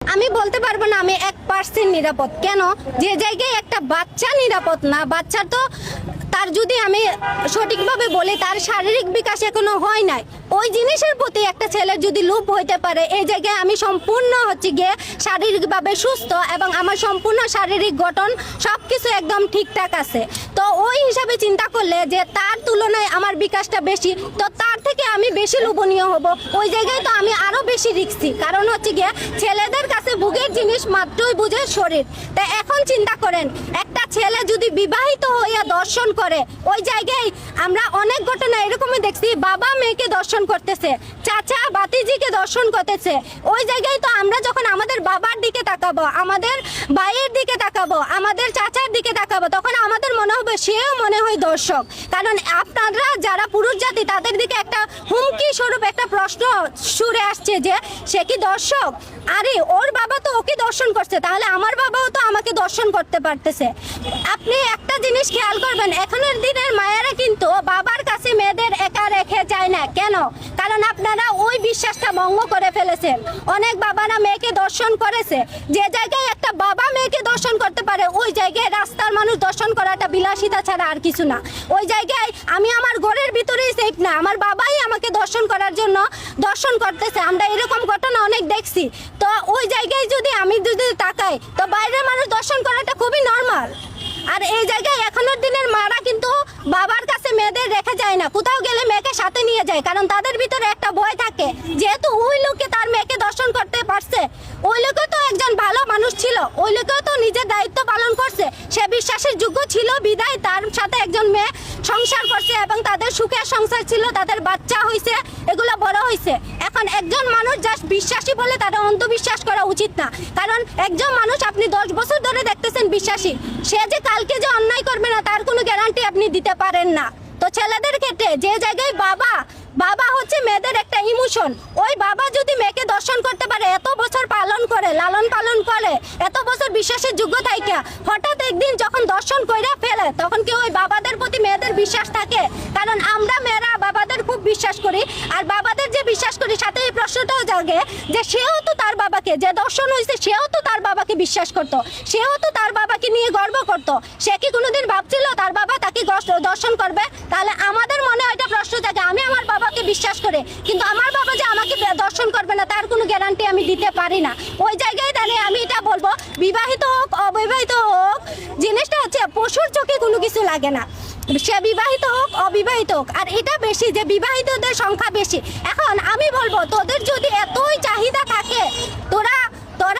আমি বলতে পারবো না আমি 1% নিরাপদ। কেন? যে জায়গায় একটা বাচ্চা নিরাপদ না, বাচ্চা তো তার যদি আমি সঠিকভাবে বলি তার শারীরিক বিকাশ এখনো হয় নাই, ওই জিনিসের প্রতি একটা ছেলের যদি লোভ হইতে পারে, এই জায়গায় আমি সম্পূর্ণ গিয়ে শারীরিকভাবে সুস্থ এবং আমার সম্পূর্ণ শারীরিক গঠন সব কিছু একদম ঠিকঠাক আছে। তো ওই হিসাবে চিন্তা করলে যে তার তুলনায় আমার বিকাশটা বেশি, তো তার থেকে আমি বেশি লোভনীয় হব, ওই জায়গায় তো আমি আরও বেশি রিস্কি। কারণ গিয়ে ছেলেদের কাছে ভোগের জিনিস মাত্রই বুঝে শরীর। তাই এখন চিন্তা করেন, একটা ছেলে যদি বিবাহিত হইয়া দর্শন করে, ওই জায়গায় আমরা অনেক ঘটনা এরকমই দেখছি, বাবা মেয়েকে দর্শন করতেছে, চাচা বাতিজিকে দর্শন করতেছে। ওই জায়গায় তো আমরা যখন আমাদের বাবার দিকে তাকাবো, আমাদের ভাইয়ের দিকে তাকাবো, আমাদের চাচার দিকে তাকাবো, তখন আমাদের মনে হবে সেও মনে হয় দর্শক। কারণ আপনারা যারা পুরুষ জাতি তাদের দিকে একটা হুমকি স্বরূপ একটা প্রশ্ন সুরে আসছে যে সে কি দর্শক? আরে ওর বাবা তো ওকে দর্শন করছে, তাহলে আমার বাবাও তো আমাকে দর্শন করতে পারতেছে। আপনি একটা জিনিস খেয়াল করবেন, এখনের দিনের মায়েরা কিন্তু বাবার কাছে মেয়েদের একা রেখে যায় না। কেন? কারণ আপনারা ওই বিশ্বাসটা ভঙ্গ করে ফেলেছেন। অনেক বাবারা মেয়েকে দর্শন করেছে, যে জায়গায় একটা বাবা মেয়েকে দর্শন করতে পারে, ওই জায়গায় রাস্তার মানুষ দর্শন করাটা বিলাসিতা ছাড়া আর কিছু না। ওই জায়গায় আমি আমার ঘরের ভিতরেই সেফ না, আমার বাবাই আমাকে দর্শন করার জন্য দর্শন করতেছে। আমরা এরকম ঘটনা অনেক দেখছি। তো ওই জায়গায় যদি আমি তাকাই, তো বাইরের মানুষ দর্শন করাটা খুবই নর্মাল। আর এই জায়গায় এখনের দিনের মারা কিন্তু বাবার কাছে মেয়েদের রেখে যায় না, কোথাও গেলে মেয়েকে সাথে নিয়ে যায়। কারণ তাদের ভিতরে একটা ভয় থাকে, যেহেতু ওই লোকে তার মেয়েকে দর্শন করতে পারছে, ওই লোকে তো একজন ভালো মানুষ ছিল, ওই লোকেও তো নিজের দায়িত্ব পালন করছে, সে বিশ্বাসের যোগ্য ছিল বিদায় তার সাথে একজন মেয়ে সংসার করছে এবং তাদের সুখের সংসার ছিল, তাদের বাচ্চা হয়েছে, এগুলো বড় হয়েছে। এখন একজন মানুষ জাস্ট বিশ্বাসী বলে তারা অন্ধবিশ্বাস করা উচিত না। কারণ একজন মানুষ আপনি 10 বছর ধরে দেখতেছেন বিশ্বাসী, সে যে কালকে যে অন্যায় করবে না তার কোনো গ্যারান্টি আপনি দিতে পারেন না। তো ছেলেদের ক্ষেত্রে যে জায়গায় বাবা হচ্ছে মেয়েদের একটা ইমোশন, ওই বাবা যদি মেয়েকে দর্শন করতে পারে, এত বছর পালন করে লালন পালন করে, এত বছর বিশ্বাসের যোগ্য থাকে, হঠাৎ একদিন যখন দর্শন কইরা ফেলে, তখন কি ওই বাবাদের প্রতি মেয়েদের বিশ্বাস থাকে? কারণ আমরা মেয়েরা বাবাদের খুব বিশ্বাস করি, আর বাবাদের যে বিশ্বাস করি সাথে এই প্রশ্নটাও জাগে যে সেও তো তার বাবাকে, যে দর্শন হয়েছে সেও তো তার বাবাকে বিশ্বাস করত, সেও তো তার বাবাকে নিয়ে গর্ব করত। সে কি কোনোদিন ভাবছিল তার বাবা তাকে দর্শন করবে? তাহলে আমাদের মনে হয় এটা প্রশ্ন জাগে, আমি আমার বাবাকে বিশ্বাস করে, কিন্তু আমার বাবা যে আমাকে দর্শন করবে না তার কোনো গ্যারান্টি আমি দিতে পারি না। ওই জায়গায় দাঁড়িয়ে আমি এটা বলবো, বিবাহিত হোক অবিবাহিত হোক, জিনিসটা হচ্ছে পশুর চোখে কোনো কিছু লাগে না, সে বিবাহিত হোক অবিবাহিত হোক। আর এটা বেশি যে বিবাহিতদের সংখ্যা বেশি। এখন আমি বলবো, তোদের যদি এতই চাহিদা থাকে, তোরা